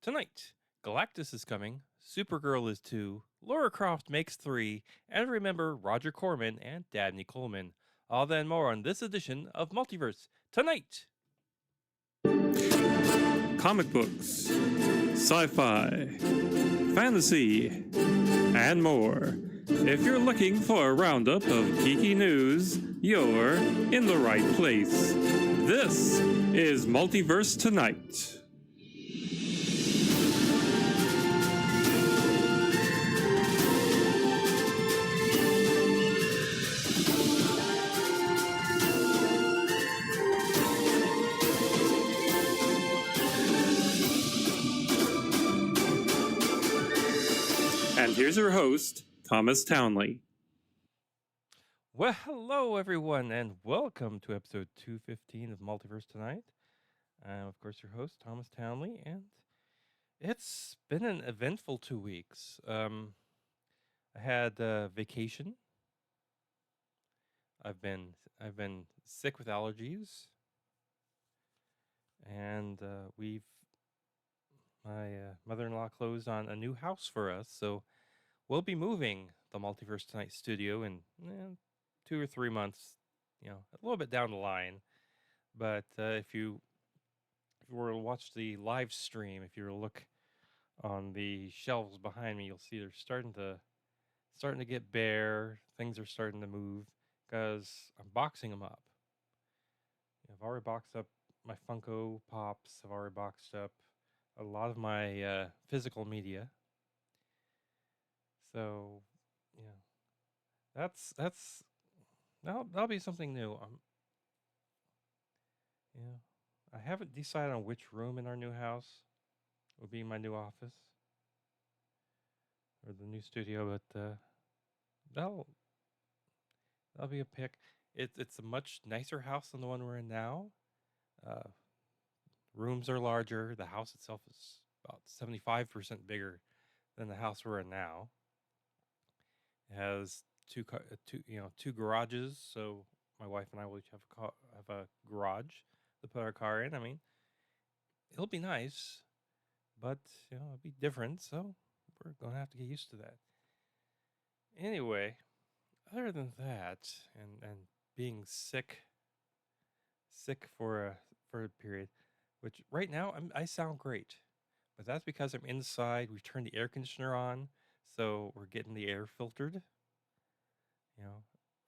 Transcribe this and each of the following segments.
Tonight, Galactus is coming, Supergirl is 2, Laura Croft makes 3, and remember Roger Corman and Dabney Coleman. All that and more on this edition of Multiverse Tonight. Comic books, sci-fi, fantasy, and more. If you're looking for a roundup of geeky news, you're in the right place. This is Multiverse Tonight. And here's your host, Thomas Townley. Well, hello everyone, and welcome to episode 215 of Multiverse Tonight. I'm, of course, your host, Thomas Townley, and it's been an eventful 2 weeks. I had vacation. I've been sick with allergies, and my mother-in-law closed on a new house for us, so we'll be moving the Multiverse Tonight studio in 2 or 3 months, a little bit down the line. But if you were to watch the live stream, if you were to look on the shelves behind me, you'll see they're starting to get bare. Things are starting to move because I'm boxing them up. I've already boxed up my Funko Pops. I've already boxed up a lot of my physical media. So, that'll be something new. I haven't decided on which room in our new house will be my new office or the new studio, but that'll be a pick. It's a much nicer house than the one we're in now. Rooms are larger. The house itself is about 75% bigger than the house we're in now. It has two garages, so my wife and I will each have a garage to put our car in. I mean, it'll be nice, but it'll be different, so we're gonna have to get used to that. Anyway, other than that, and being sick for a period, which right now I sound great, but that's because I'm inside. We've turned the air conditioner on, so we're getting the air filtered.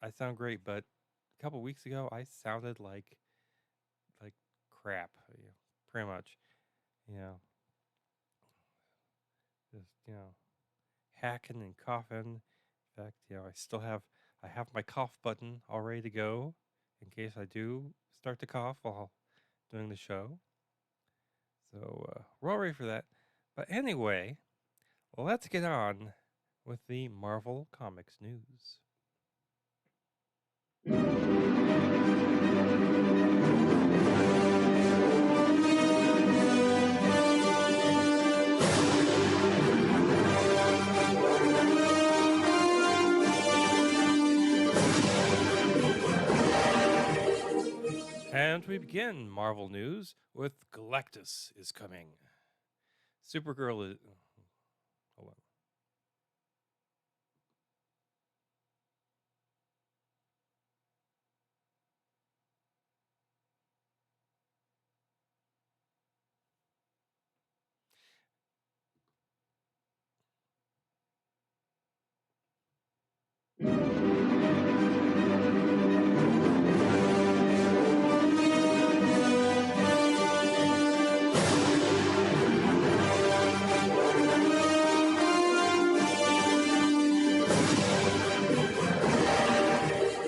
I sound great, but a couple weeks ago I sounded like crap. Pretty much. Just hacking and coughing. In fact, I have my cough button all ready to go in case I do start to cough while doing the show. So we're all ready for that. But anyway, let's get on with the Marvel Comics news. And we begin Marvel news with Galactus is coming. Supergirl is... Hold on.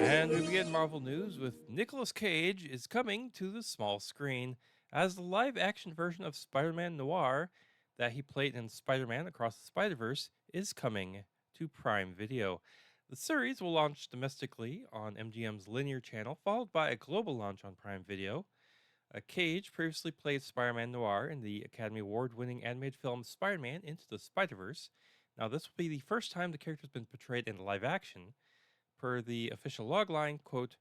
And we begin Marvel news with Nicolas Cage is coming to the small screen as the live-action version of Spider-Man Noir that he played in Spider-Man Across the Spider-Verse is coming to Prime Video. The series will launch domestically on MGM's linear channel, followed by a global launch on Prime Video. Cage previously played Spider-Man Noir in the Academy Award-winning animated film Spider-Man Into the Spider-Verse. Now, this will be the first time the character has been portrayed in live action. Per the official logline, quote,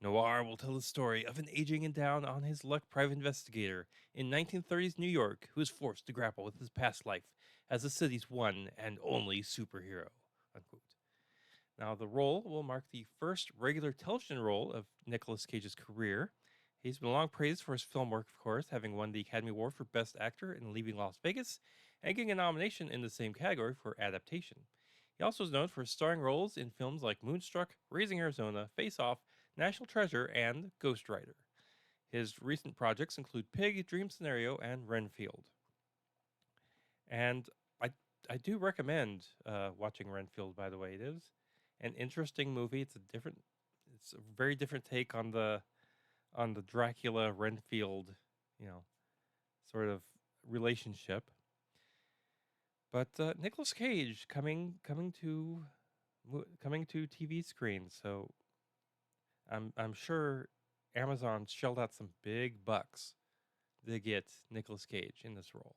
Noir will tell the story of an aging and down on his luck private investigator in 1930s New York who is forced to grapple with his past life as the city's one and only superhero. Unquote. Now, the role will mark the first regular television role of Nicolas Cage's career. He's been long praised for his film work, of course, having won the Academy Award for Best Actor in Leaving Las Vegas and getting a nomination in the same category for adaptation. He also is known for starring roles in films like Moonstruck, Raising Arizona, Face Off, National Treasure, and Ghost Rider. His recent projects include Pig, Dream Scenario, and Renfield. And I I do recommend watching Renfield. By the way, it is an interesting movie. It's a very different take on the Dracula Renfield, you know, sort of relationship. But Nicolas Cage coming to TV screens. So I'm sure Amazon shelled out some big bucks to get Nicolas Cage in this role.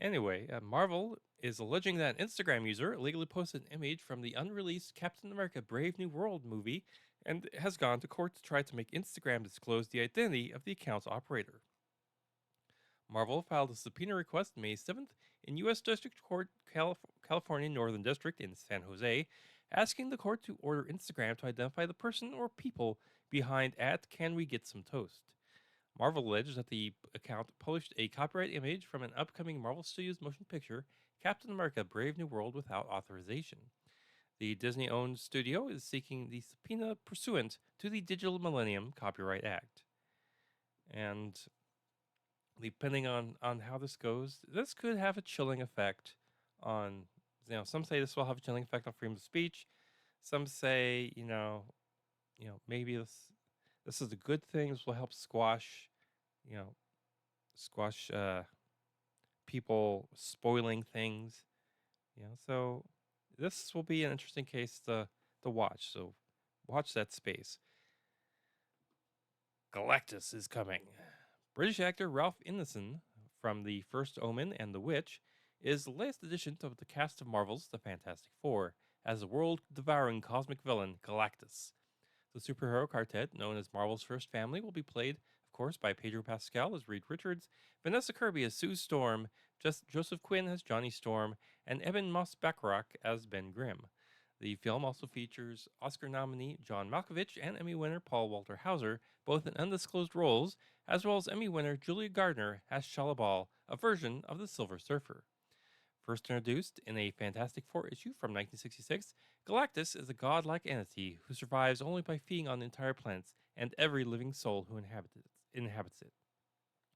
Anyway, Marvel is alleging that an Instagram user illegally posted an image from the unreleased Captain America Brave New World movie and has gone to court to try to make Instagram disclose the identity of the account's operator. Marvel filed a subpoena request May 7th in U.S. District Court, California Northern District in San Jose, asking the court to order Instagram to identify the person or people behind at Can We Get Some Toast. Marvel alleged that the account published a copyright image from an upcoming Marvel Studios motion picture, Captain America Brave New World, without authorization. The Disney owned studio is seeking the subpoena pursuant to the Digital Millennium Copyright Act. And depending on how this goes, this could have a chilling effect on, some say this will have a chilling effect on freedom of speech. Some say, maybe this is a good thing. This will help you know, squash people spoiling things. So this will be an interesting case to watch. So watch that space. Galactus is coming. British actor Ralph Ineson from The First Omen and The Witch is the latest addition to the cast of Marvel's The Fantastic Four as the world-devouring cosmic villain Galactus. The superhero quartet, known as Marvel's First Family, will be played, of course, by Pedro Pascal as Reed Richards, Vanessa Kirby as Sue Storm, Joseph Quinn as Johnny Storm, and Eben Moss-Bachrach as Ben Grimm. The film also features Oscar nominee John Malkovich and Emmy winner Paul Walter Hauser, both in undisclosed roles, as well as Emmy winner Julia Gardner as Shalabal, a version of the Silver Surfer. First introduced in a Fantastic Four issue from 1966, Galactus is a godlike entity who survives only by feeding on entire planets and every living soul who inhabits it.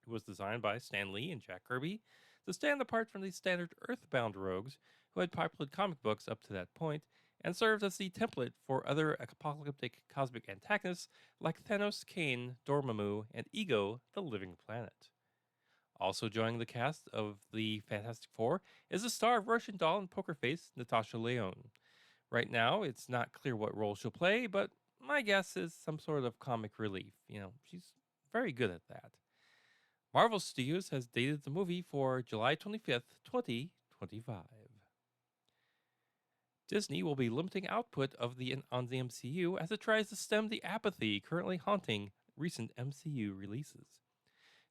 It was designed by Stan Lee and Jack Kirby to stand apart from the standard Earthbound rogues who had populated comic books up to that point, and served as the template for other apocalyptic cosmic antagonists like Thanos, Kane, Dormammu, and Ego, the Living Planet. Also joining the cast of the Fantastic Four is the star of Russian Doll and Poker Face, Natasha Lyonne. Right now, it's not clear what role she'll play, but my guess is some sort of comic relief. She's very good at that. Marvel Studios has dated the movie for July 25th, 2025. Disney will be limiting output on the MCU as it tries to stem the apathy currently haunting recent MCU releases.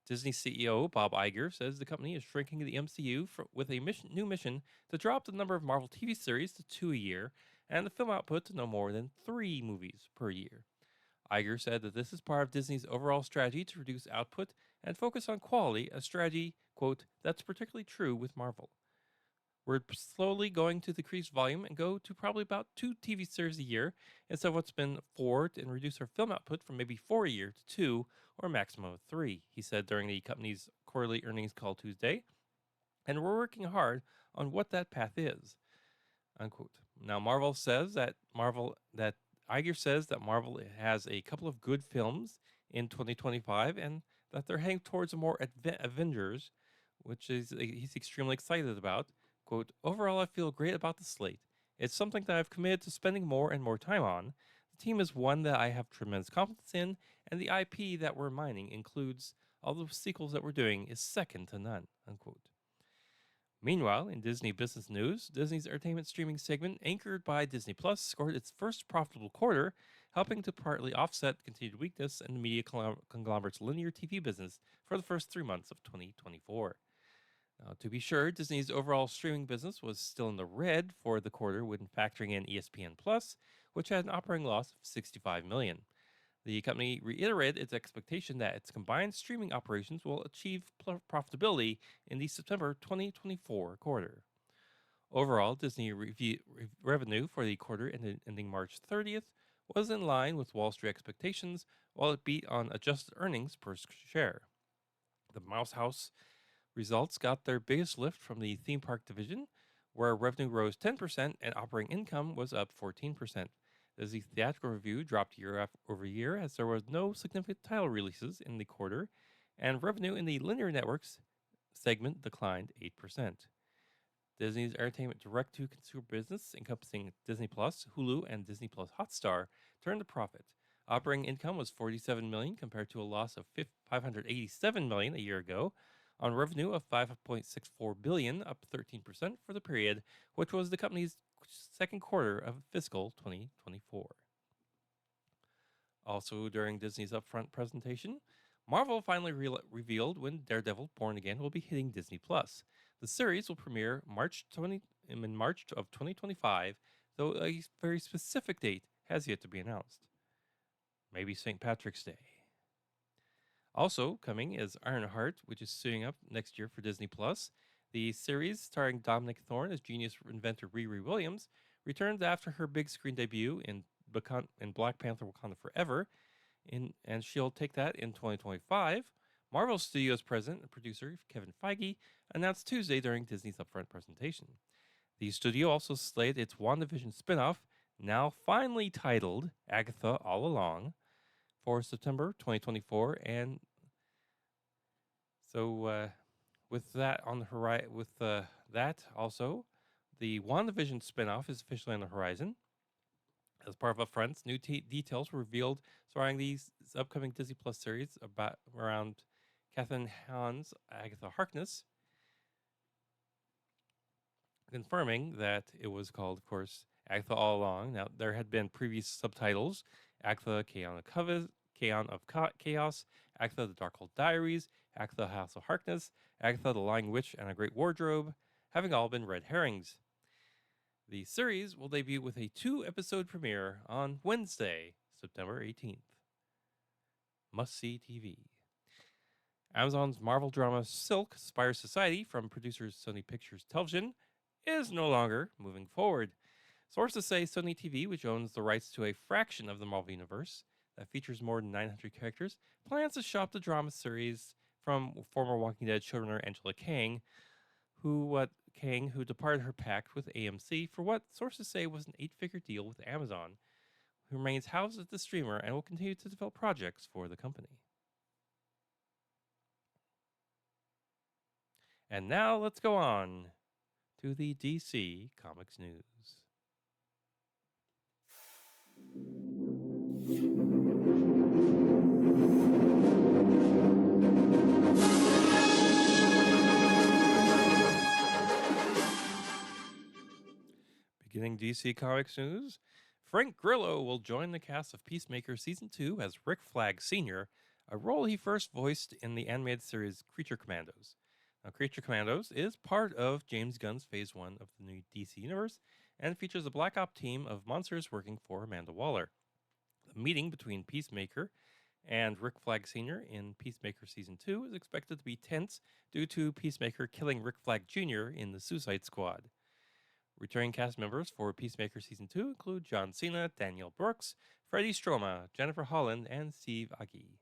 Disney CEO Bob Iger says the company is shrinking the MCU with a new mission to drop the number of Marvel TV series to 2 a year and the film output to no more than 3 movies per year. Iger said that this is part of Disney's overall strategy to reduce output and focus on quality, a strategy, quote, that's particularly true with Marvel. We're slowly going to decrease volume and go to probably about 2 TV series a year instead of what's been 4, and reduce our film output from maybe 4 a year to 2 or a maximum of 3, he said during the company's quarterly earnings call Tuesday. And we're working hard on what that path is, unquote. Now, Iger says that Marvel has a couple of good films in 2025 and that they're heading towards a more Avengers, which he's extremely excited about. Quote, overall, I feel great about the slate. It's something that I've committed to spending more and more time on. The team is one that I have tremendous confidence in, and the IP that we're mining includes all the sequels that we're doing is second to none, unquote. Meanwhile, in Disney business news, Disney's entertainment streaming segment, anchored by Disney Plus, scored its first profitable quarter, helping to partly offset continued weakness in the media conglomerate's linear TV business for the first 3 months of 2024. Now, to be sure, Disney's overall streaming business was still in the red for the quarter when factoring in ESPN Plus, which had an operating loss of $65 million. The company reiterated its expectation that its combined streaming operations will achieve profitability in the September 2024 quarter. Overall, Disney revenue for the quarter ending March 30th was in line with Wall Street expectations, while it beat on adjusted earnings per share. The Mouse House results got their biggest lift from the theme park division, where revenue rose 10% and operating income was up 14%. As the theatrical review dropped year over year as there was no significant title releases in the quarter, and revenue in the linear networks segment declined 8%. Disney's entertainment direct-to-consumer business, encompassing Disney Plus, Hulu, and Disney Plus Hotstar, turned a profit. Operating income was $47 million compared to a loss of $587 million a year ago, on revenue of $5.64 billion, up 13% for the period, which was the company's second quarter of fiscal 2024. Also, during Disney's upfront presentation, Marvel finally revealed when Daredevil Born Again will be hitting Disney Plus. The series will premiere in March of 2025, though a very specific date has yet to be announced. Maybe St. Patrick's Day. Also coming is Ironheart, which is suiting up next year for Disney Plus. The series, starring Dominic Thorne as genius inventor Riri Williams, returns after her big screen debut in Black Panther: Wakanda Forever, and she'll take that in 2025. Marvel Studios president and producer Kevin Feige announced Tuesday during Disney's upfront presentation. The studio also slated its WandaVision spin-off, now finally titled Agatha All Along, for September 2024, and so with that on the horizon, that also, the WandaVision spinoff is officially on the horizon. As part of Upfronts, new details were revealed surrounding these upcoming Disney Plus series around Catherine Hahn's Agatha Harkness, confirming that it was called, of course, Agatha All Along. Now, there had been previous subtitles: Agatha Chaos of Chaos, Agatha the Darkhold Diaries, Agatha House of Harkness, Agatha the Lying Witch and a Great Wardrobe, having all been red herrings. The series will debut with a 2-episode premiere on Wednesday, September 18th. Must-see TV. Amazon's Marvel drama Silk Spire Society, from producers Sony Pictures Television, is no longer moving forward. Sources say Sony TV, which owns the rights to a fraction of the Marvel Universe that features more than 900 characters, plans to shop the drama series from former Walking Dead showrunner Angela Kang, who departed her pact with AMC for what sources say was an 8-figure deal with Amazon, who remains housed at the streamer and will continue to develop projects for the company. And now let's go on to the DC Comics news. Beginning DC Comics news, Frank Grillo will join the cast of Peacemaker Season 2 as Rick Flag Sr., a role he first voiced in the animated series Creature Commandos. Now, Creature Commandos is part of James Gunn's Phase 1 of the new DC Universe and features a Black Ops team of monsters working for Amanda Waller. The meeting between Peacemaker and Rick Flag Sr. in Peacemaker Season 2 is expected to be tense due to Peacemaker killing Rick Flag Jr. in the Suicide Squad. Returning cast members for Peacemaker Season 2 include John Cena, Danielle Brooks, Freddie Stroma, Jennifer Holland, and Steve Agee.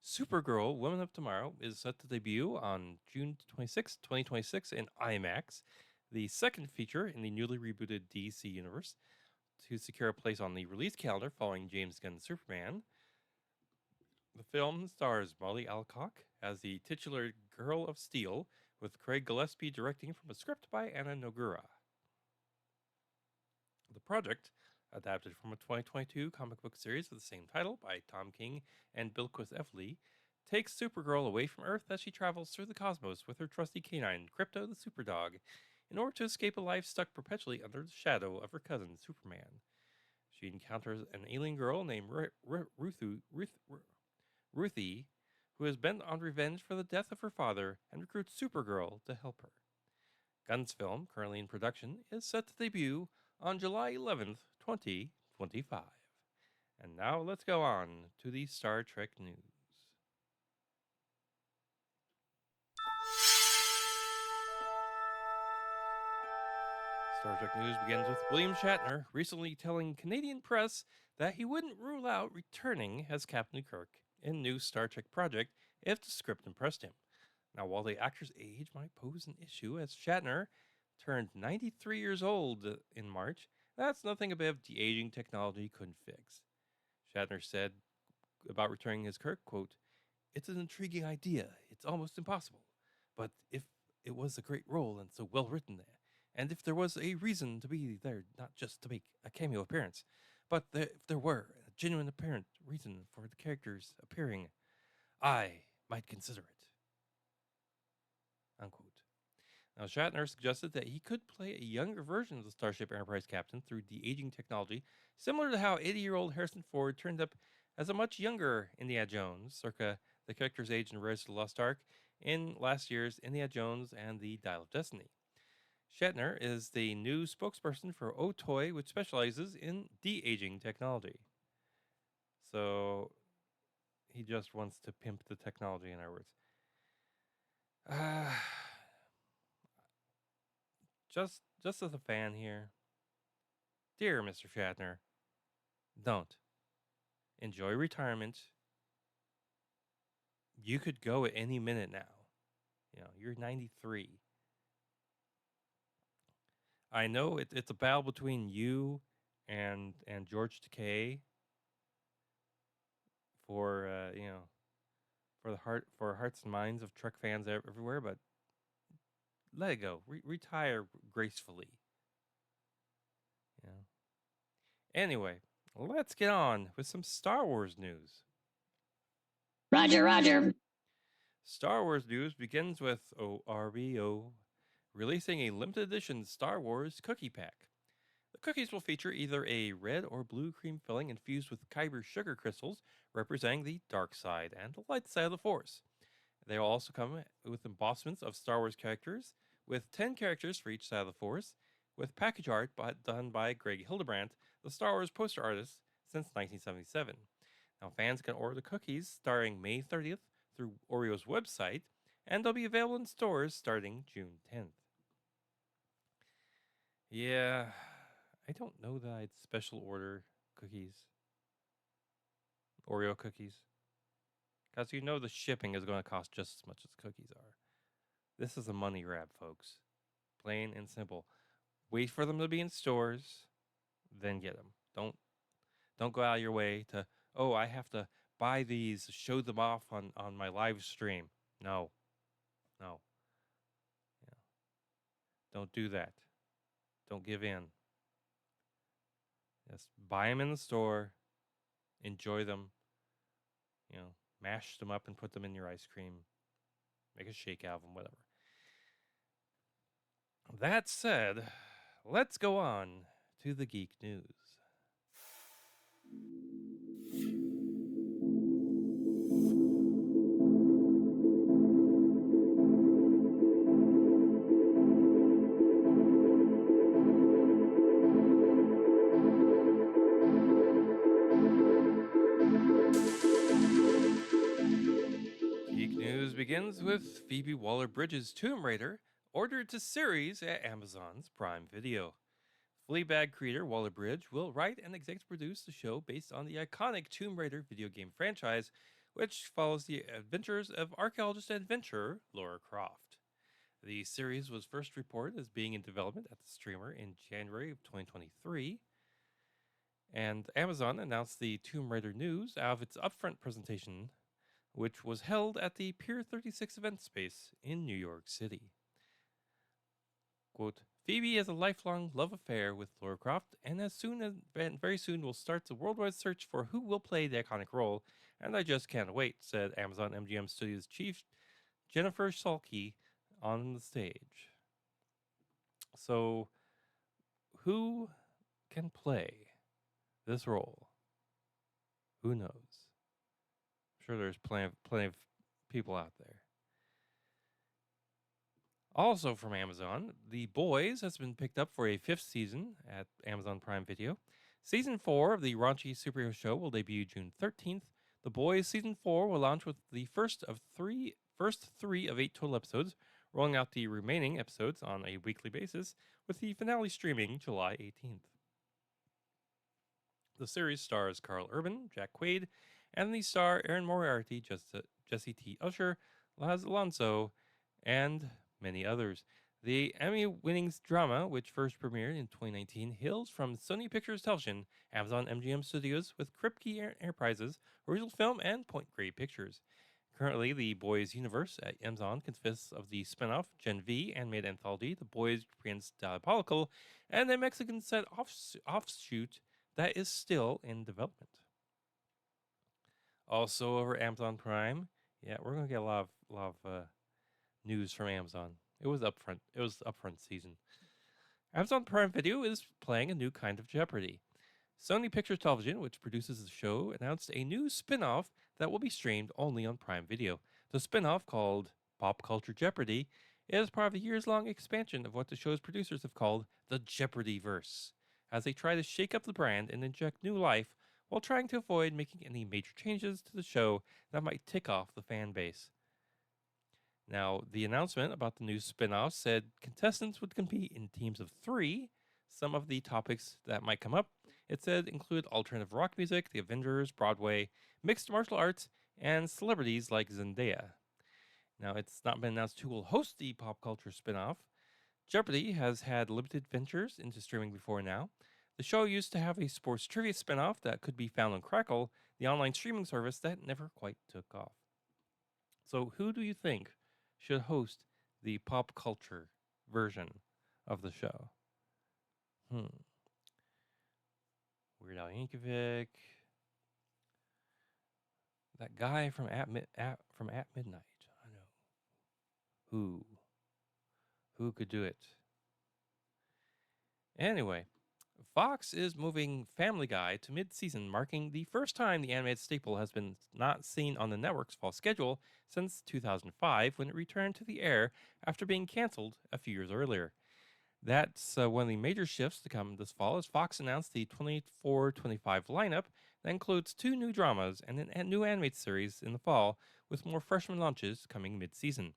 Supergirl Women of Tomorrow is set to debut on June 26, 2026 in IMAX, the second feature in the newly rebooted DC universe. To secure a place on the release calendar following James Gunn's Superman, the film stars Molly Alcock as the titular Girl of Steel, with Craig Gillespie directing from a script by Anna Nogura. The project, adapted from a 2022 comic book series of the same title by Tom King and Bilquis Evely, takes Supergirl away from Earth as she travels through the cosmos with her trusty canine, Crypto the Superdog, in order to escape a life stuck perpetually under the shadow of her cousin, Superman. She encounters an alien girl named Ruthie, who is bent on revenge for the death of her father and recruits Supergirl to help her. Gunn's film, currently in production, is set to debut on July 11th, 2025. And now let's go on to the Star Trek news. Star Trek news begins with William Shatner recently telling Canadian press that he wouldn't rule out returning as Captain Kirk in new Star Trek project if the script impressed him. Now, while the actor's age might pose an issue as Shatner turned 93 years old in March, that's nothing above de aging technology couldn't fix. Shatner said about returning as Kirk, quote, "It's an intriguing idea. It's almost impossible. But if it was a great role and so well written there, and if there was a reason to be there, not just to make a cameo appearance, but if there were a genuine apparent reason for the characters appearing, I might consider it." Unquote. Now, Shatner suggested that he could play a younger version of the Starship Enterprise captain through de-aging technology, similar to how 80-year-old Harrison Ford turned up as a much younger Indiana Jones, circa the character's age in Raiders of the Lost Ark, in last year's Indiana Jones and the Dial of Destiny. Shatner is the new spokesperson for Otoy, which specializes in de-aging technology. So he just wants to pimp the technology, in other words. Just as a fan here, dear Mr. Shatner, don't. Enjoy retirement. You could go at any minute now. You know, you're 93. I know it's a battle between you and George Takei for for hearts and minds of Trek fans everywhere, but let it go. Retire gracefully. You know. Anyway, let's get on with some Star Wars news. Roger, Roger. Star Wars news begins with ORBO releasing a limited edition Star Wars cookie pack. The cookies will feature either a red or blue cream filling infused with Kyber sugar crystals, representing the dark side and the light side of the Force. They will also come with embossments of Star Wars characters, with 10 characters for each side of the Force, with package art done by Greg Hildebrandt, the Star Wars poster artist since 1977. Now, fans can order the cookies starting May 30th through Oreo's website, and they'll be available in stores starting June 10th. Yeah, I don't know that I'd special order cookies. Oreo cookies. Because you know the shipping is going to cost just as much as cookies are. This is a money grab, folks. Plain and simple. Wait for them to be in stores, then get them. Don't go out of your way to, oh, I have to buy these, show them off on my live stream. No. Yeah. Don't do that. Don't give in. Just buy them in the store, enjoy them, mash them up and put them in your ice cream, make a shake out of them, whatever. That said, let's go on to the geek news. Begins with Phoebe Waller-Bridge's Tomb Raider ordered to series at Amazon's Prime Video. Fleabag creator Waller-Bridge will write and executive produce the show based on the iconic Tomb Raider video game franchise, which follows the adventures of archaeologist and adventurer Lara Croft. The series was first reported as being in development at the streamer in January of 2023, and Amazon announced the Tomb Raider news out of its upfront presentation, which was held at the Pier 36 event space in New York City. Quote, Phoebe has a lifelong love affair with Lara Croft, and very soon will start the worldwide search for who will play the iconic role and I just can't wait, said Amazon MGM Studios chief Jennifer Salke on the stage. So, who can play this role? Who knows? I'm sure there's plenty of people out there. Also from Amazon, The Boys has been picked up for a 5th season at Amazon Prime Video. Season 4 of the raunchy superhero show will debut June 13th. The Boys Season 4 will launch with the first three of 8 total episodes, rolling out the remaining episodes on a weekly basis, with the finale streaming July 18th. The series stars Carl Urban, Jack Quaid, and the star Erin Moriarty, Jesse T. Usher, Laz Alonso, and many others. The Emmy-winning drama, which first premiered in 2019, hails from Sony Pictures Television, Amazon MGM Studios, with Kripke Enterprises, Original Film, and Point Grey Pictures. Currently, the Boys universe at Amazon consists of the spin-off Gen V animated anthology, The Boys Prince Diabolical, and a Mexican set offshoot that is still in development. Also over Amazon Prime, yeah, we're gonna get a lot of news from Amazon. It was upfront season. Amazon Prime Video is playing a new kind of Jeopardy. Sony Pictures Television, which produces the show, announced a new spin-off that will be streamed only on Prime Video. The spin-off, called Pop Culture Jeopardy, is part of a years-long expansion of what the show's producers have called the Jeopardy-verse, as they try to shake up the brand and inject new life while trying to avoid making any major changes to the show that might tick off the fan base. Now, the announcement about the new spin-off said contestants would compete in teams of 3. Some of the topics that might come up, it said, include alternative rock music, the Avengers, Broadway, mixed martial arts, and celebrities like Zendaya. Now, it's not been announced who will host the pop culture spin-off. Jeopardy has had limited ventures into streaming before now. The show used to have a sports trivia spin-off that could be found on Crackle, the online streaming service that never quite took off. So who do you think should host the pop culture version of the show? Weird Al Yankovic. That guy from At Midnight. I know. Who could do it? Anyway, Fox is moving Family Guy to mid-season, marking the first time the animated staple has been not seen on the network's fall schedule since 2005, when it returned to the air after being canceled a few years earlier. That's one of the major shifts to come this fall, as Fox announced the 24-25 lineup that includes 2 new dramas and a new animated series in the fall, with more freshman launches coming mid-season.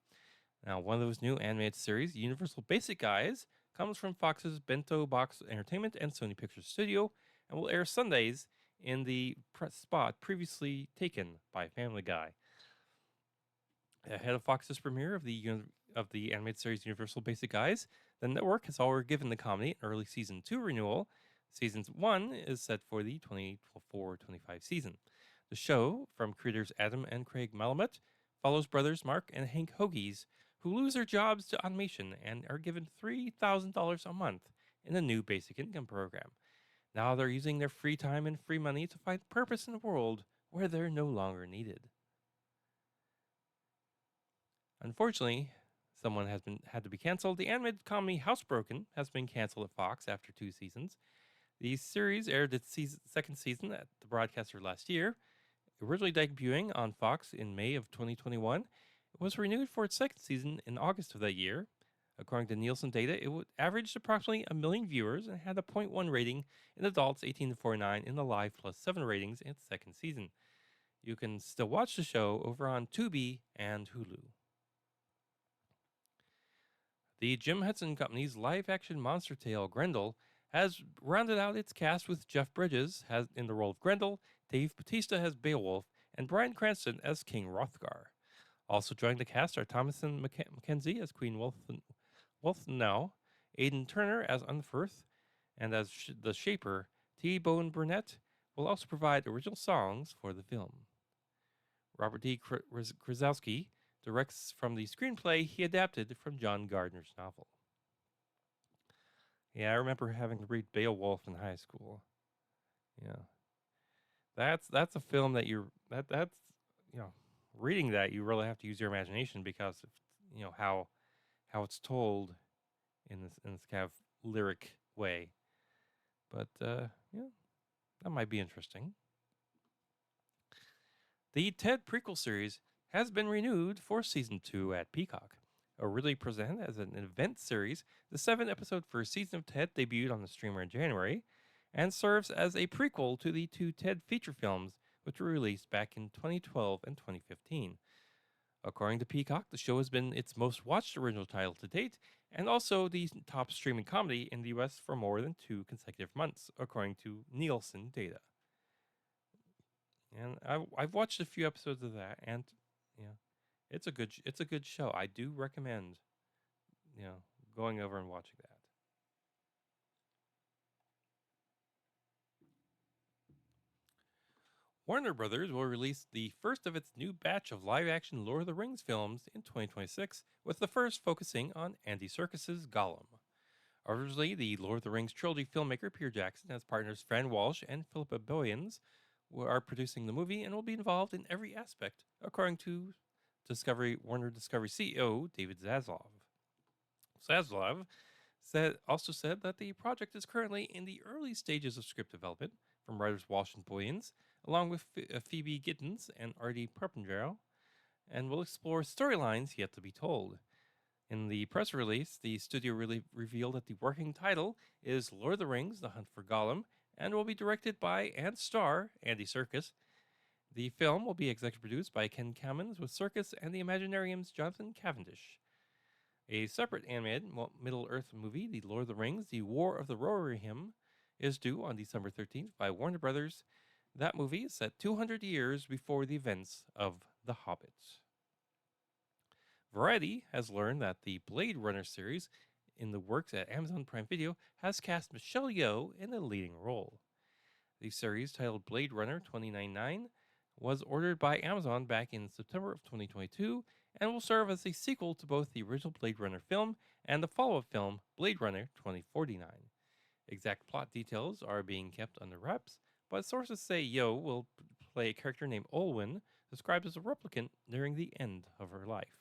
Now, one of those new animated series, Universal Basic Guys, comes from Fox's Bento Box Entertainment and Sony Pictures Studio, and will air Sundays in the spot previously taken by Family Guy. Ahead of Fox's premiere of the animated series Universal Basic Guys, the network has already given the comedy an early season 2 renewal. Season 1 is set for the 24-25 season. The show, from creators Adam and Craig Malamut, follows brothers Mark and Hank Hoagies, who lose their jobs to automation and are given $3,000 a month in a new basic income program. Now they're using their free time and free money to find purpose in a world where they're no longer needed. Unfortunately, someone had to be canceled. The animated comedy Housebroken has been canceled at Fox after 2 seasons. The series aired its second season at the broadcaster last year. Originally debuting on Fox in May of 2021, it was renewed for its second season in August of that year. According to Nielsen data, it averaged approximately 1 million viewers and had a 0.1 rating in adults 18 to 49 in the Live Plus 7 ratings in its second season. You can still watch the show over on Tubi and Hulu. The Jim Henson Company's live-action monster tale Grendel has rounded out its cast with Jeff Bridges in the role of Grendel, Dave Bautista as Beowulf, and Bryan Cranston as King Hrothgar. Also joining the cast are Thomasin McKenzie as Queen Wolfnow, Aidan Turner as Unferth, and as the Shaper, T-Bone Burnett will also provide original songs for the film. Robert D. Krasowski directs from the screenplay he adapted from John Gardner's novel. Yeah, I remember having to read Beowulf in high school. Yeah. That's a film that that's you know, reading that you really have to use your imagination because of, how it's told in this kind of lyric way. But yeah, that might be interesting. The Ted prequel series has been renewed for season 2 at Peacock. Originally presented as an event series, the 7-episode first season of Ted debuted on the streamer in January and serves as a prequel to the 2 Ted feature films, which were released back in 2012 and 2015. According to Peacock, the show has been its most watched original title to date and also the top streaming comedy in the US for more than 2 consecutive months, according to Nielsen data. And I've watched a few episodes of that, and yeah, it's a good show. I do recommend going over and watching that. Warner Brothers will release the first of its new batch of live-action Lord of the Rings films in 2026, with the first focusing on Andy Serkis's Gollum. Originally, the Lord of the Rings trilogy filmmaker Peter Jackson has partners Fran Walsh and Philippa Boyens are producing the movie and will be involved in every aspect, according to Warner Discovery CEO David Zaslav. Zaslav also said that the project is currently in the early stages of script development from writers Walsh and Boyens, along with Phoebe Gittins and Artie Perpendrell, and will explore storylines yet to be told. In the press release, the studio revealed that the working title is Lord of the Rings: The Hunt for Gollum, and will be directed by and star Andy Serkis. The film will be executive produced by Ken Cummins with Serkis and the Imaginarium's Jonathan Cavendish. A separate animated Middle-earth movie, The Lord of the Rings: The War of the Rohirrim, is due on December 13th by Warner Brothers. That movie is set 200 years before the events of The Hobbit. Variety has learned that the Blade Runner series in the works at Amazon Prime Video has cast Michelle Yeoh in a leading role. The series, titled Blade Runner 2099, was ordered by Amazon back in September of 2022 and will serve as a sequel to both the original Blade Runner film and the follow-up film Blade Runner 2049. Exact plot details are being kept under wraps, but sources say Yeoh will play a character named Olwen, described as a replicant during the end of her life.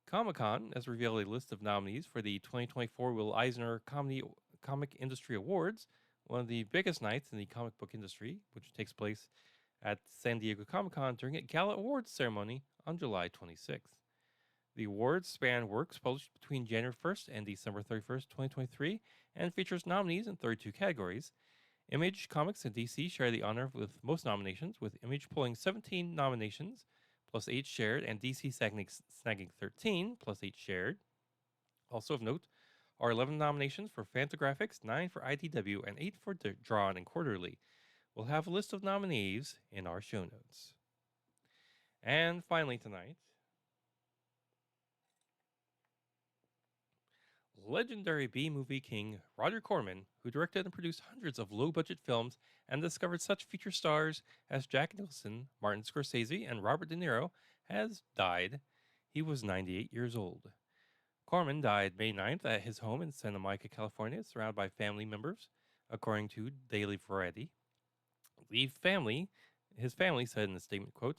Comic-Con has revealed a list of nominees for the 2024 Will Eisner Comic Industry Awards, one of the biggest nights in the comic book industry, which takes place at San Diego Comic-Con during a gala awards ceremony on July 26th. The awards span works published between January 1st and December 31st, 2023, and features nominees in 32 categories. Image Comics and DC share the honor with most nominations, with Image pulling 17 nominations, plus 8 shared, and DC snagging 13, plus 8 shared. Also of note are 11 nominations for Fantagraphics, 9 for IDW, and 8 for Drawn and Quarterly. We'll have a list of nominees in our show notes. And finally tonight, legendary B-movie king Roger Corman, who directed and produced hundreds of low-budget films and discovered such feature stars as Jack Nicholson, Martin Scorsese, and Robert De Niro, has died. He was 98 years old. Corman died May 9th at his home in Santa Monica, California, surrounded by family members, according to Daily Variety. His family said in a statement, quote,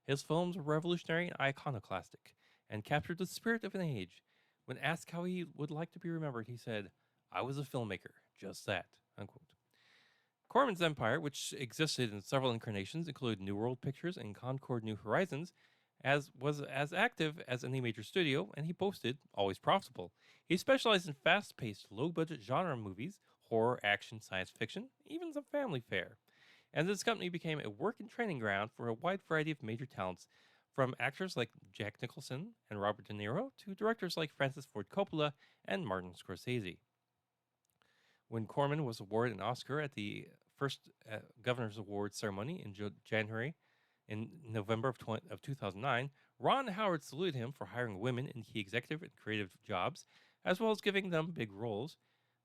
"His films were revolutionary and iconoclastic and captured the spirit of an age. When asked how he would like to be remembered, he said, 'I was a filmmaker, just that,' unquote." Corman's empire, which existed in several incarnations, included New World Pictures and Concord New Horizons, was as active as any major studio, and he boasted, always profitable. He specialized in fast-paced, low-budget genre movies, horror, action, science fiction, even some family fare. And this company became a work and training ground for a wide variety of major talents, from actors like Jack Nicholson and Robert De Niro to directors like Francis Ford Coppola and Martin Scorsese. When Corman was awarded an Oscar at the first Governor's Award ceremony in November of 2009, Ron Howard saluted him for hiring women in key executive and creative jobs, as well as giving them big roles.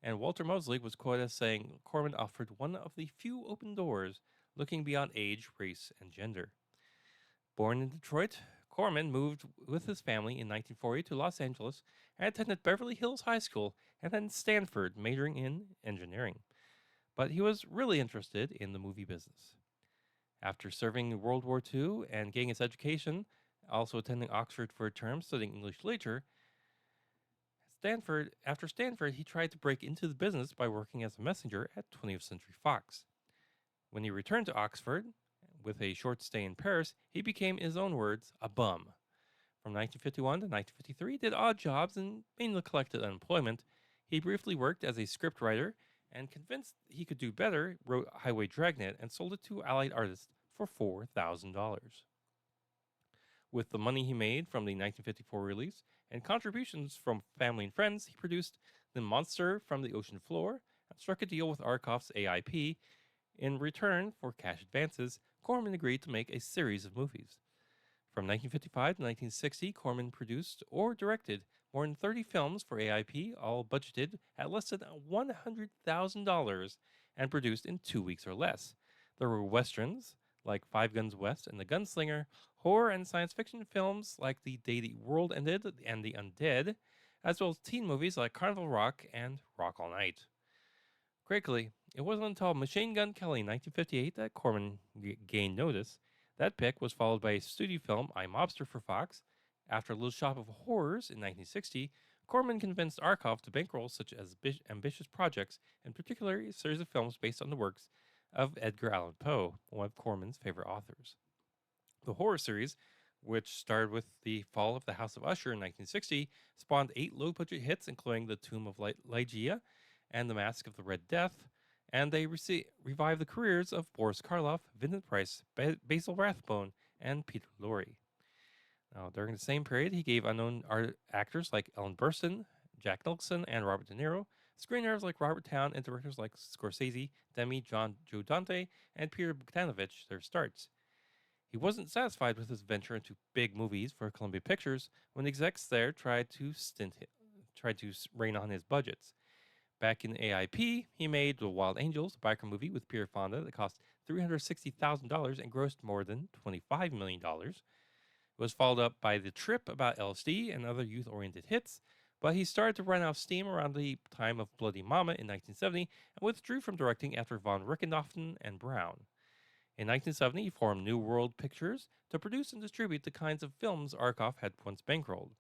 And Walter Mosley was quoted as saying Corman offered one of the few open doors looking beyond age, race, and gender. Born in Detroit, Corman moved with his family in 1940 to Los Angeles and attended Beverly Hills High School and then Stanford, majoring in engineering. But he was really interested in the movie business. After serving in World War II and getting his education, also attending Oxford for a term studying English literature, after Stanford, he tried to break into the business by working as a messenger at 20th Century Fox. When he returned to Oxford, with a short stay in Paris, he became, in his own words, a bum. From 1951 to 1953, he did odd jobs and mainly collected unemployment. He briefly worked as a scriptwriter and, convinced he could do better, wrote Highway Dragnet and sold it to Allied artists for $4,000. With the money he made from the 1954 release and contributions from family and friends, he produced The Monster from the Ocean Floor and struck a deal with Arkoff's AIP. In return for cash advances, Corman agreed to make a series of movies. From 1955 to 1960, Corman produced or directed more than 30 films for AIP, all budgeted at less than $100,000 and produced in 2 weeks or less. There were westerns like Five Guns West and The Gunslinger, horror and science fiction films like The Day the World Ended and The Undead, as well as teen movies like Carnival Rock and Rock All Night. Critically, it wasn't until Machine Gun Kelly in 1958 that Corman gained notice. That pick was followed by a studio film, I, Mobster for Fox. After Little Shop of Horrors in 1960, Corman convinced Arkoff to bankroll such as ambitious projects, in particular a series of films based on the works of Edgar Allan Poe, one of Corman's favorite authors. The horror series, which started with The Fall of the House of Usher in 1960, spawned 8 low-budget hits, including The Tomb of Ligeia and The Mask of the Red Death, and they revived the careers of Boris Karloff, Vincent Price, Basil Rathbone, and Peter Lorre. Now, during the same period, he gave unknown actors like Ellen Burstyn, Jack Nicholson, and Robert De Niro, screenwriters like Robert Towne, and directors like Scorsese, Demi, Joe Dante, and Peter Bogdanovich their starts. He wasn't satisfied with his venture into big movies for Columbia Pictures when the execs there tried to rein on his budgets. Back in AIP, he made The Wild Angels, a biker movie with Peter Fonda that cost $360,000 and grossed more than $25 million. It was followed up by The Trip about LSD and other youth-oriented hits, but he started to run out of steam around the time of Bloody Mama in 1970 and withdrew from directing after von Richthofen and Brown. In 1970, he formed New World Pictures to produce and distribute the kinds of films Arkoff had once bankrolled.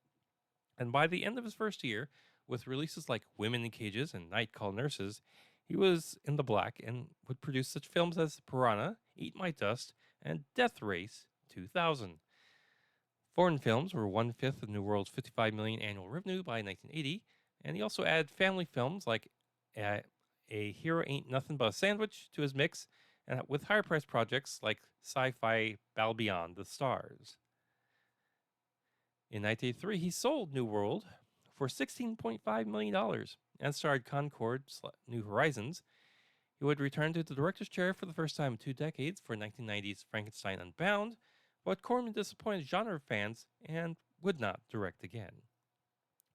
And by the end of his first year, with releases like Women in Cages and Night Call Nurses, he was in the black and would produce such films as Piranha, Eat My Dust, and Death Race 2000. Foreign films were 1/5 of New World's $55 million annual revenue by 1980, and he also added family films like A Hero Ain't Nothing But a Sandwich to his mix, and with higher priced projects like sci-fi Battle Beyond the Stars. In 1983, he sold New World for $16.5 million and starred Concord New Horizons. He would return to the director's chair for the first time in 2 decades for 1990's Frankenstein Unbound, but Corman disappointed genre fans and would not direct again.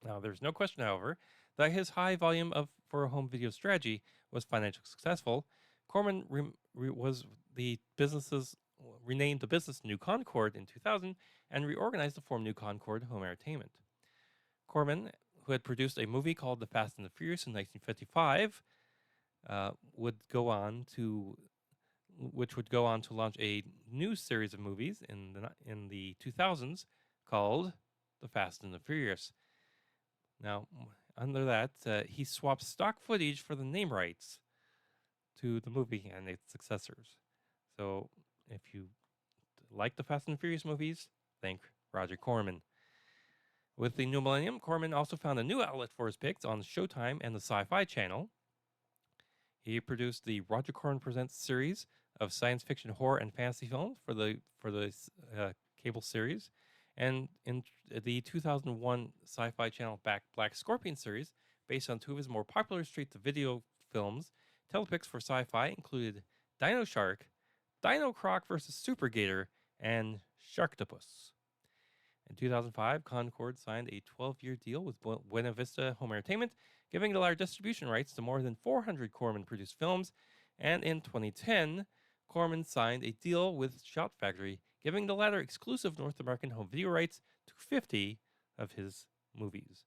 Now, there's no question, however, that his high volume of for-home video strategy was financially successful. Corman renamed the business New Concord in 2000 and reorganized to form New Concord Home Entertainment. Corman, who had produced a movie called The Fast and the Furious in 1955, would go on to launch a new series of movies in the 2000s called The Fast and the Furious. Now, under that, he swapped stock footage for the name rights to the movie and its successors. So, if you like the Fast and Furious movies, thank Roger Corman. With the new millennium, Corman also found a new outlet for his picks on Showtime and the Sci-Fi Channel. He produced the Roger Corman Presents series of science fiction, horror, and fantasy films for the cable series, and in the 2001 Sci-Fi Channel Black Scorpion series, based on 2 of his more popular straight-to-video films. Telepicks for Sci-Fi included Dino Shark, Dino Croc vs. Super Gator, and Sharktopus. In 2005, Concord signed a 12-year deal with Buena Vista Home Entertainment, giving the latter distribution rights to more than 400 Corman-produced films. And in 2010, Corman signed a deal with Shout Factory, giving the latter exclusive North American home video rights to 50 of his movies.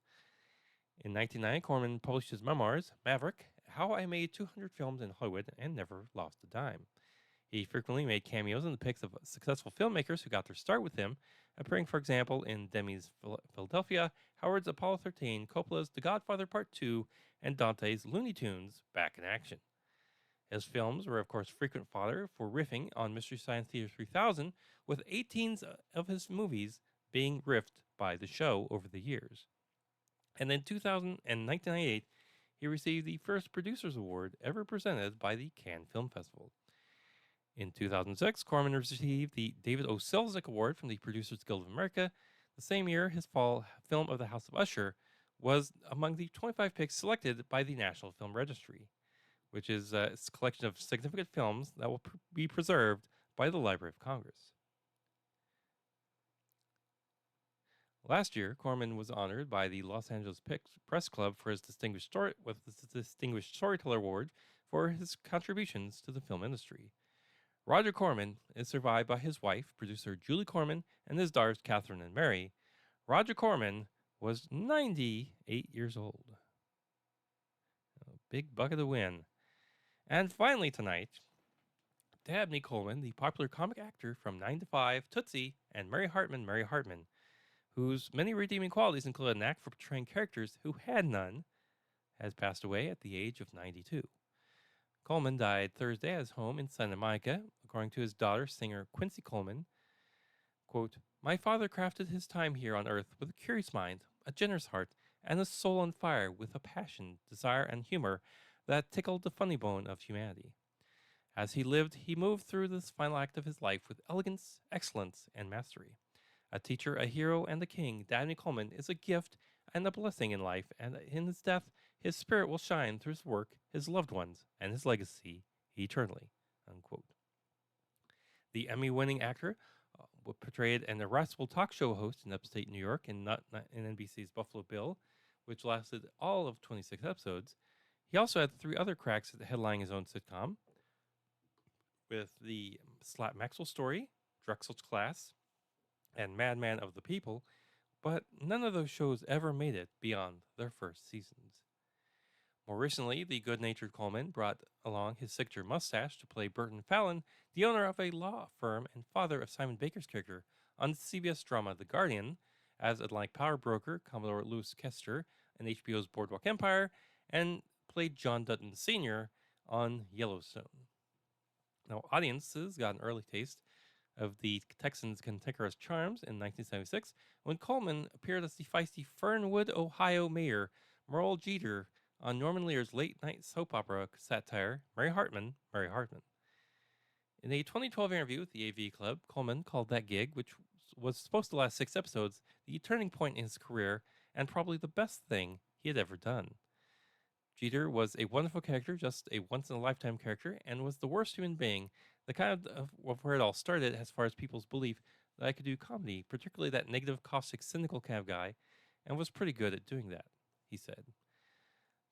In 1990, Corman published his memoirs, Maverick, How I Made 200 Films in Hollywood and Never Lost a Dime. He frequently made cameos in the pics of successful filmmakers who got their start with him, appearing, for example, in Demi's Philadelphia, Howard's Apollo 13, Coppola's The Godfather Part 2, and Dante's Looney Tunes Back in Action. His films were, of course, frequent fodder for riffing on Mystery Science Theater 3000, with 18 of his movies being riffed by the show over the years. And in 2000 and 1998, he received the first Producers Award ever presented by the Cannes Film Festival. In 2006, Corman received the David O. Selznick Award from the Producers Guild of America. The same year, his fall film of The House of Usher was among the 25 picks selected by the National Film Registry, which is a collection of significant films that will be preserved by the Library of Congress. Last year, Corman was honored by the Los Angeles Press Club for his Distinguished Storyteller Award for his contributions to the film industry. Roger Corman is survived by his wife, producer Julie Corman, and his daughters Catherine and Mary. Roger Corman was 98 years old. A big bucket of win. And finally tonight, Dabney Coleman, the popular comic actor from 9 to 5, Tootsie, and Mary Hartman, whose many redeeming qualities include a knack for portraying characters who had none, has passed away at the age of 92. Coleman died Thursday at his home in Santa Monica, according to his daughter, singer Quincy Coleman. Quote, "My father crafted his time here on earth with a curious mind, a generous heart, and a soul on fire with a passion, desire, and humor that tickled the funny bone of humanity. As he lived, he moved through this final act of his life with elegance, excellence, and mastery. A teacher, a hero, and a king, Dabney Coleman is a gift and a blessing in life, and in his death, his spirit will shine through his work, his loved ones, and his legacy eternally." Unquote. The Emmy-winning actor portrayed an irascible talk show host in upstate New York in NBC's Buffalo Bill, which lasted all of 26 episodes. He also had 3 other cracks at headlining his own sitcom, with the Slap Maxwell Story, Drexel's Class, and Madman of the People, but none of those shows ever made it beyond their first seasons. More recently, the good-natured Coleman brought along his signature mustache to play Burton Fallon, the owner of a law firm and father of Simon Baker's character, on the CBS drama The Guardian, as Atlantic Power broker Commodore Lewis Kester in HBO's Boardwalk Empire, and played John Dutton Sr. on Yellowstone. Now, audiences got an early taste of the Texans' cantankerous charms in 1976 when Coleman appeared as the feisty Fernwood, Ohio mayor Merle Jeter on Norman Lear's late-night soap opera satire Mary Hartman. In a 2012 interview with the AV Club, Coleman called that gig, which was supposed to last 6 episodes, the turning point in his career and probably the best thing he had ever done. Jeter was a wonderful character, just a once-in-a-lifetime character, and was the worst human being, the kind of where it all started as far as people's belief that I could do comedy, particularly that negative, caustic, cynical kind of guy, and was pretty good at doing that, he said.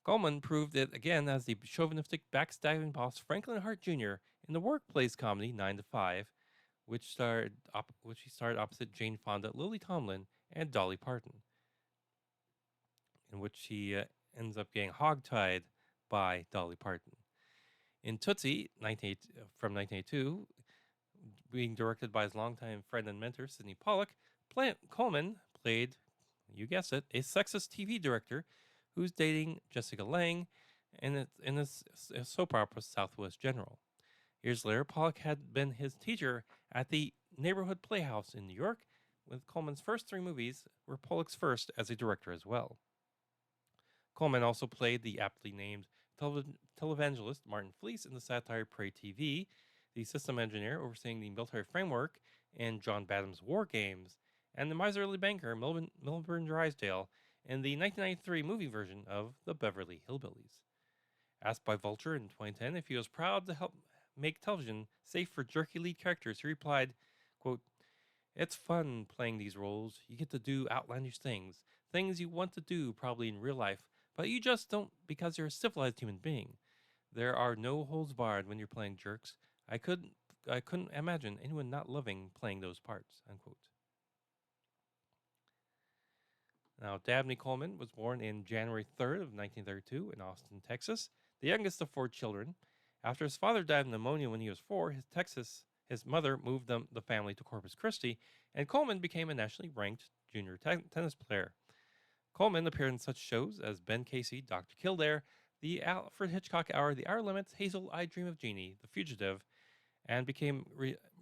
Coleman proved it again as the chauvinistic, backstabbing boss Franklin Hart Jr. in the workplace comedy 9 to 5, which he starred opposite Jane Fonda, Lily Tomlin, and Dolly Parton, in which he ends up getting hogtied by Dolly Parton. In Tootsie, from 1982, being directed by his longtime friend and mentor, Sidney Pollack, Coleman played, you guessed it, a sexist TV director who's dating Jessica Lange in a soap opera, Southwest General. Years later, Pollack had been his teacher at the Neighborhood Playhouse in New York, with Coleman's first 3 movies were Pollack's first as a director as well. Coleman also played the aptly named televangelist Martin Fleece in the satire Prey TV, the system engineer overseeing the military framework in John Badham's War Games, and the miserly banker Milburn Drysdale in the 1993 movie version of The Beverly Hillbillies. Asked by Vulture in 2010 if he was proud to help make television safe for jerky lead characters, he replied, quote, "It's fun playing these roles. You get to do outlandish things you want to do probably in real life, but you just don't because you're a civilized human being. There are no holds barred when you're playing jerks. I couldn't imagine anyone not loving playing those parts," unquote. Now, Dabney Coleman was born in January 3rd of 1932 in Austin, Texas, the youngest of 4 children. After his father died of pneumonia when he was 4, his mother moved the family to Corpus Christi, and Coleman became a nationally ranked junior tennis player. Coleman appeared in such shows as Ben Casey, Dr. Kildare, The Alfred Hitchcock Hour, The Hour Limits, Hazel, I Dream of Jeannie, The Fugitive, and became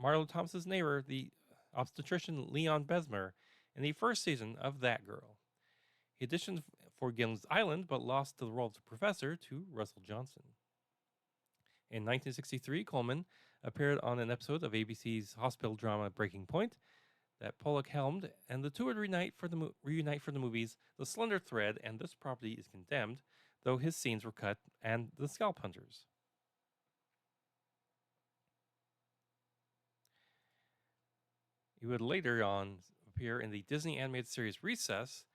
Marlo Thomas's neighbor, the obstetrician Leon Besmer, in the first season of That Girl. He auditioned for Gilligan's Island, but lost the role of the professor to Russell Johnson. In 1963, Coleman appeared on an episode of ABC's hospital drama Breaking Point that Pollock helmed, and the two would reunite for the movies The Slender Thread and This Property is Condemned, though his scenes were cut, and The Scalp Hunters. He would later on appear in the Disney animated series Recess,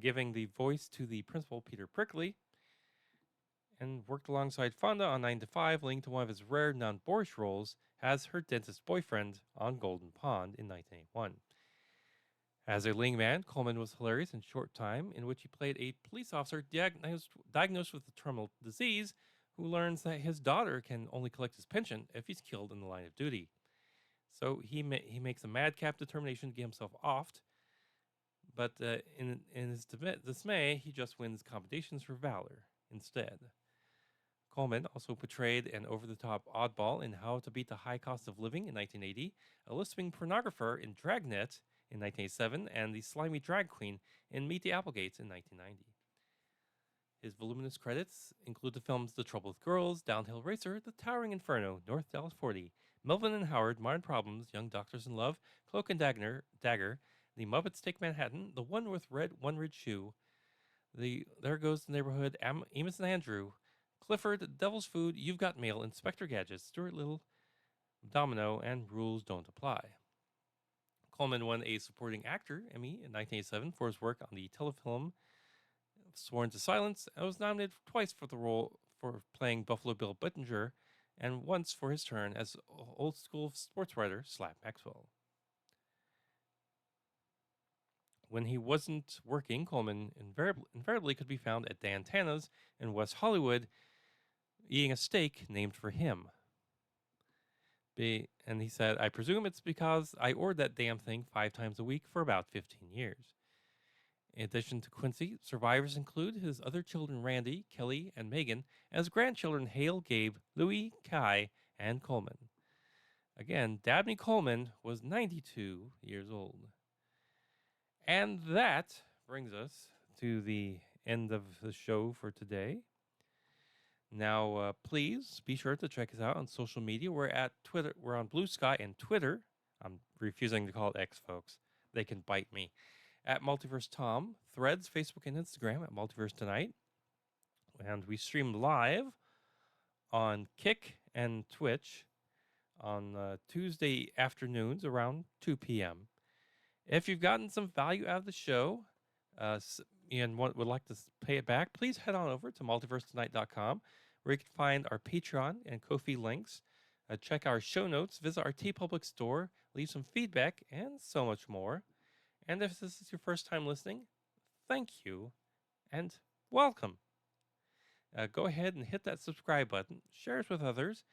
giving the voice to the principal Peter Prickly, and worked alongside Fonda on 9 to 5, leading to one of his rare non-boorish roles as her dentist boyfriend on Golden Pond in 1981. As a leading man, Coleman was hilarious in Short Time, in which he played a police officer diagnosed with a terminal disease who learns that his daughter can only collect his pension if he's killed in the line of duty. So he makes a madcap determination to get himself offed, but in his dismay, he just wins competitions for valor instead. Coleman also portrayed an over-the-top oddball in How to Beat the High Cost of Living in 1980, a lisping pornographer in Dragnet in 1987, and the slimy drag queen in Meet the Applegates in 1990. His voluminous credits include the films The Trouble with Girls, Downhill Racer, The Towering Inferno, North Dallas 40, Melvin and Howard, Modern Problems, Young Doctors in Love, Cloak and Dagger, The Muppets Take Manhattan, The One with One Red Shoe, There Goes the Neighborhood, Amos and Andrew, Clifford, Devil's Food, You've Got Mail, Inspector Gadget, Stuart Little, Domino, and Rules Don't Apply. Coleman won a Supporting Actor Emmy in 1987 for his work on the telefilm Sworn to Silence, and was nominated twice for the role for playing Buffalo Bill Bittinger, and once for his turn as old school sports writer Slap Maxwell. When he wasn't working, Coleman invariably could be found at Dan Tana's in West Hollywood, eating a steak named for him. And he said, I presume it's because I ordered that damn thing 5 times a week for about 15 years. In addition to Quincy, survivors include his other children Randy, Kelly, and Megan, and his grandchildren Hale, Gabe, Louie, Kai, and Coleman. Again, Dabney Coleman was 92 years old. And that brings us to the end of the show for today. Now, please be sure to check us out on social media. We're at Twitter. We're on Blue Sky and Twitter. I'm refusing to call it X, folks. They can bite me. At Multiverse Tom, Threads, Facebook, and Instagram at Multiverse Tonight. And we stream live on Kick and Twitch on Tuesday afternoons around 2 p.m. If you've gotten some value out of the show and would like to pay it back, please head on over to multiversetonight.com, where you can find our Patreon and Ko-fi links, check our show notes, visit our TeePublic store, leave some feedback, and so much more. And if this is your first time listening, thank you and welcome. Go ahead and hit that subscribe button, share us with others.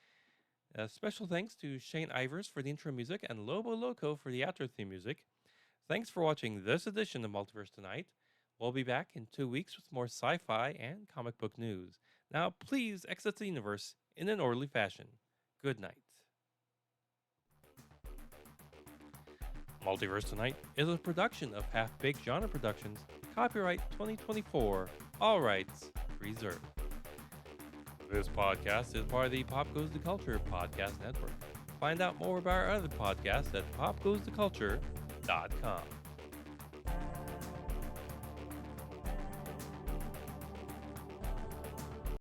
Special thanks to Shane Ivers for the intro music and Lobo Loco for the outro theme music. Thanks for watching this edition of Multiverse Tonight. We'll be back in 2 weeks with more sci-fi and comic book news. Now, please exit the universe in an orderly fashion. Good night. Multiverse Tonight is a production of Half Baked Genre Productions. Copyright 2024. All rights reserved. This podcast is part of the Pop Goes the Culture podcast network. Find out more about our other podcasts at popgoestheculture.com.